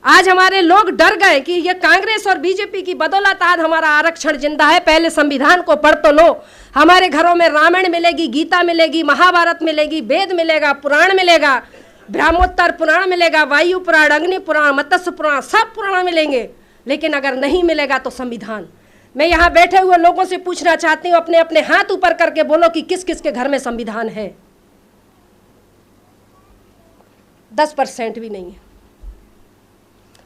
आज हमारे लोग डर गए कि ये कांग्रेस और बीजेपी की बदौलत आज हमारा आरक्षण जिंदा है। पहले संविधान को पढ़ तो लो। हमारे घरों में रामायण मिलेगी, गीता मिलेगी, महाभारत मिलेगी, वेद मिलेगा, पुराण मिलेगा, ब्रह्मोत्तर पुराण मिलेगा, वायु पुराण, अग्नि पुराण, मत्स्य पुराण, सब पुराण मिलेंगे। लेकिन अगर नहीं मिलेगा तो संविधान। मैं यहाँ बैठे हुए लोगों से पूछना चाहती हूँ, अपने अपने हाथ ऊपर करके बोलो कि किस किस के घर में संविधान है। 10% भी नहीं है।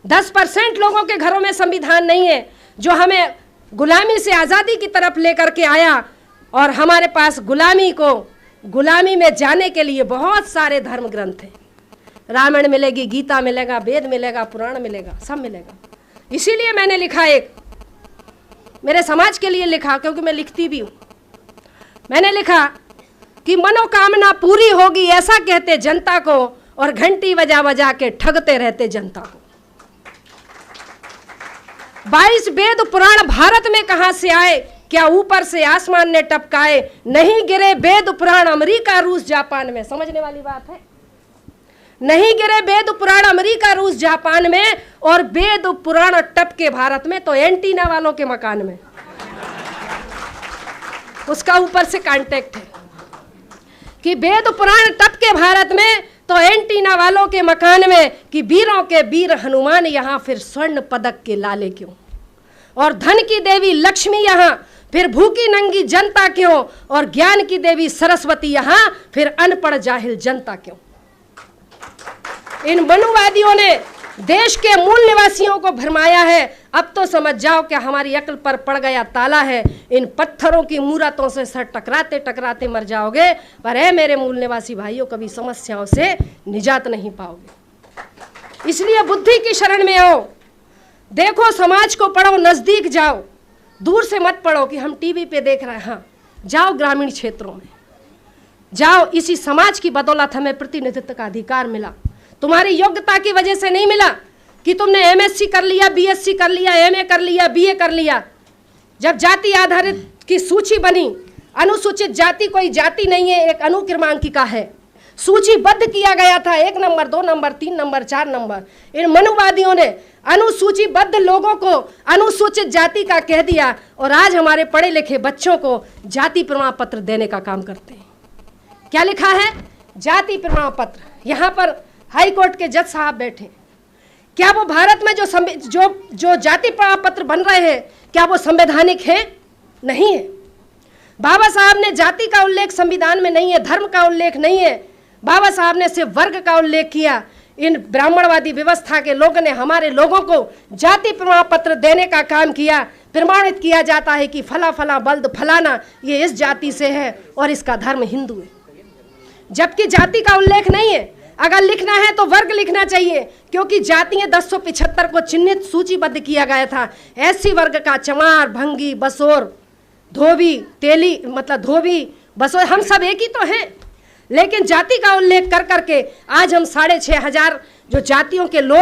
10% लोगों के घरों में संविधान नहीं है, जो हमें गुलामी से आज़ादी की तरफ लेकर के आया। और हमारे पास गुलामी में जाने के लिए बहुत सारे धर्म ग्रंथ हैं। रामायण मिलेगी, गीता मिलेगा, वेद मिलेगा, पुराण मिलेगा, सब मिलेगा। इसीलिए मैंने लिखा, एक मेरे समाज के लिए लिखा, क्योंकि मैं लिखती भी हूँ। मैंने लिखा कि मनोकामना पूरी होगी ऐसा कहते जनता को, और घंटी बजा बजा के ठगते रहते जनता को। 22 वेद पुराण भारत में कहां से आए, क्या ऊपर से आसमान ने टपकाए। नहीं गिरे वेद पुराण अमेरिका रूस जापान में। समझने वाली बात है। नहीं गिरे वेद पुराण अमेरिका रूस जापान में, और वेद पुराण टपके भारत में, तो एंटीना वालों के मकान में। उसका ऊपर से कांटेक्ट है कि वेद पुराण टपके भारत में, तो एंटीना वालों के मकान में, कि वीरों के वीर हनुमान यहाँ फिर स्वर्ण पदक के लाले क्यों, और धन की देवी लक्ष्मी यहाँ फिर भूखी नंगी जनता क्यों, और ज्ञान की देवी सरस्वती यहाँ फिर अनपढ़ जाहिल जनता क्यों। इन मनुवादियों ने देश के मूल निवासियों को भरमाया है। अब तो समझ जाओ कि हमारी अक्ल पर पड़ गया ताला है। इन पत्थरों की मूर्तों से सर टकराते टकराते मर जाओगे, पर है मेरे मूल निवासी भाइयों, कभी समस्याओं से निजात नहीं पाओगे। इसलिए बुद्धि की शरण में आओ, देखो, समाज को पढ़ो, नजदीक जाओ, दूर से मत पढ़ो कि हम टीवी पे देख रहे हैं। हाँ, जाओ ग्रामीण क्षेत्रों में जाओ। इसी समाज की बदौलत हमें प्रतिनिधित्व का अधिकार मिला। तुम्हारी योग्यता की वजह से नहीं मिला कि तुमने एमएससी कर लिया, बीएससी कर लिया, एमए कर लिया, बीए कर लिया। जब जाति आधारित की सूची बनी, अनुसूचित जाति कोई जाति नहीं है, एक अनुक्रमांकिका है। सूचीबद्ध किया गया था 1 नंबर, 2 नंबर, 3 नंबर, 4 नंबर। इन मनुवादियों ने अनुसूचीबद्ध लोगों को अनुसूचित जाति का कह दिया, और आज हमारे पढ़े लिखे बच्चों को जाति प्रमाण पत्र देने का काम करते हैं। क्या लिखा है? जाति प्रमाण पत्र। यहाँ पर हाई कोर्ट के जज साहब बैठे। क्या वो भारत में जो जाति प्रमाण पत्र बन रहे हैं, क्या वो संवैधानिक है? नहीं है। बाबा साहब ने जाति का उल्लेख संविधान में नहीं है, धर्म का उल्लेख नहीं है। बाबा साहब ने सिर्फ वर्ग का उल्लेख किया। इन ब्राह्मणवादी व्यवस्था के लोगों ने हमारे लोगों को जाति प्रमाण पत्र देने का काम किया। प्रमाणित किया जाता है कि फला फला बल्द फलाना ये इस जाति से है और इसका धर्म हिंदू है, जबकि जाति का उल्लेख नहीं है। अगर लिखना है तो वर्ग लिखना चाहिए, क्योंकि जातियां 1075 को चिन्हित सूचीबद्ध किया गया था। ऐसी वर्ग का चमार, भंगी, बसोर, धोबी, तेली, मतलब धोबी, बसोर, हम सब एक ही तो हैं। लेकिन जाति का उल्लेख कर करके आज हम 6500 जो जातियों के लोग